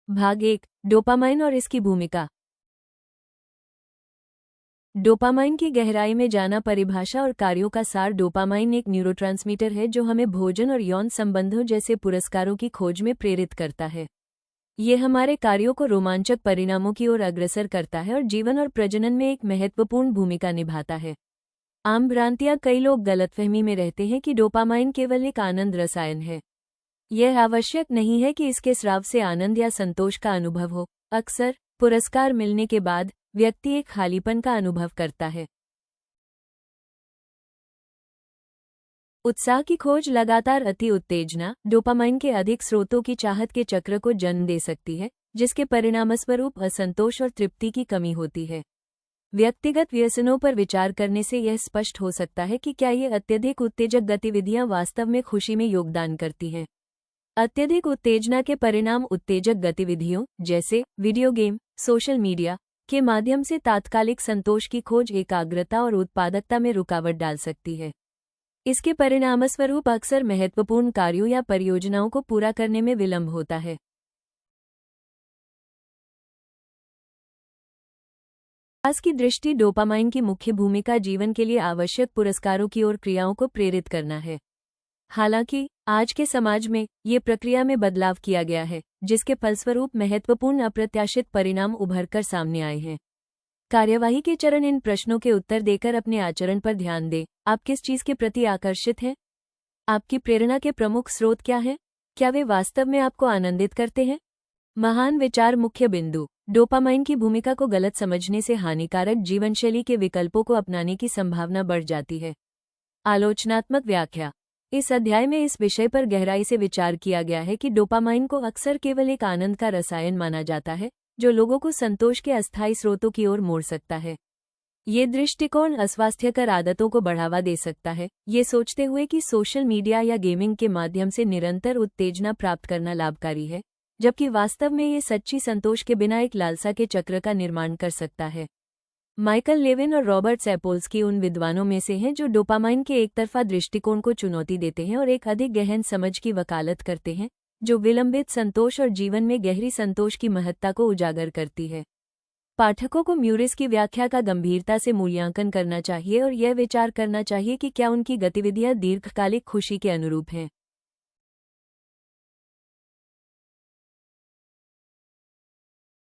भाग 1। डोपामाइन और इसकी भूमिका। डोपामाइन की गहराई में जाना। परिभाषा और कार्यों का सार। डोपामाइन एक न्यूरोट्रांसमीटर है जो हमें भोजन और यौन संबंधों जैसे पुरस्कारों की खोज में प्रेरित करता है। ये हमारे कार्यों को रोमांचक परिणामों की ओर अग्रसर करता है और जीवन और प्रजनन में एक महत्वपूर्ण भूमिका निभाता है। आम भ्रांतियां। कई लोग गलतफहमी में रहते हैं कि डोपामाइन केवल एक आनंद रसायन है। यह आवश्यक नहीं है कि इसके स्राव से आनंद या संतोष का अनुभव हो। अक्सर पुरस्कार मिलने के बाद व्यक्ति एक खालीपन का अनुभव करता है। उत्साह की खोज। लगातार अति उत्तेजना डोपामाइन के अधिक स्रोतों की चाहत के चक्र को जन्म दे सकती है, जिसके परिणामस्वरूप असंतोष और तृप्ति की कमी होती है। व्यक्तिगत व्यसनों पर विचार करने से यह स्पष्ट हो सकता है कि क्या ये अत्यधिक उत्तेजक गतिविधियां वास्तव में खुशी में योगदान करती हैं। अत्यधिक उत्तेजना के परिणाम। उत्तेजक गतिविधियों जैसे वीडियो गेम, सोशल मीडिया के माध्यम से तात्कालिक संतोष की खोज एकाग्रता और उत्पादकता में रुकावट डाल सकती है। इसके परिणामस्वरूप अक्सर महत्वपूर्ण कार्यों या परियोजनाओं को पूरा करने में विलंब होता है। विकास की दृष्टि। डोपामाइन की मुख्य भूमिका जीवन के लिए आवश्यक पुरस्कारों की ओर क्रियाओं को प्रेरित करना है। हालांकि आज के समाज में ये प्रक्रिया में बदलाव किया गया है, जिसके फलस्वरूप महत्वपूर्ण अप्रत्याशित परिणाम उभरकर सामने आए हैं। कार्यवाही के चरण। इन प्रश्नों के उत्तर देकर अपने आचरण पर ध्यान दें। आप किस चीज के प्रति आकर्षित हैं? आपकी प्रेरणा के प्रमुख स्रोत क्या हैं? क्या वे वास्तव में आपको आनंदित करते हैं? महान विचार। मुख्य बिंदु। डोपामाइन की भूमिका को गलत समझने से हानिकारक जीवनशैली के विकल्पों को अपनाने की संभावना बढ़ जाती है। आलोचनात्मक व्याख्या। इस अध्याय में इस विषय पर गहराई से विचार किया गया है कि डोपामाइन को अक्सर केवल एक आनंद का रसायन माना जाता है, जो लोगों को संतोष के अस्थायी स्रोतों की ओर मोड़ सकता है। ये दृष्टिकोण अस्वास्थ्यकर आदतों को बढ़ावा दे सकता है, ये सोचते हुए कि सोशल मीडिया या गेमिंग के माध्यम से निरंतर उत्तेजना प्राप्त करना लाभकारी है, जबकि वास्तव में ये सच्ची संतोष के बिना एक लालसा के चक्र का निर्माण कर सकता है। माइकल लेविन और रॉबर्ट सैपोल्स्की उन विद्वानों में से हैं जो डोपामाइन के एकतरफा दृष्टिकोण को चुनौती देते हैं और एक अधिक गहन समझ की वकालत करते हैं, जो विलंबित संतोष और जीवन में गहरी संतोष की महत्ता को उजागर करती है। पाठकों को म्यूरिस की व्याख्या का गंभीरता से मूल्यांकन करना चाहिए और यह विचार करना चाहिए कि क्या उनकी गतिविधियां दीर्घकालिक खुशी के अनुरूप हैं।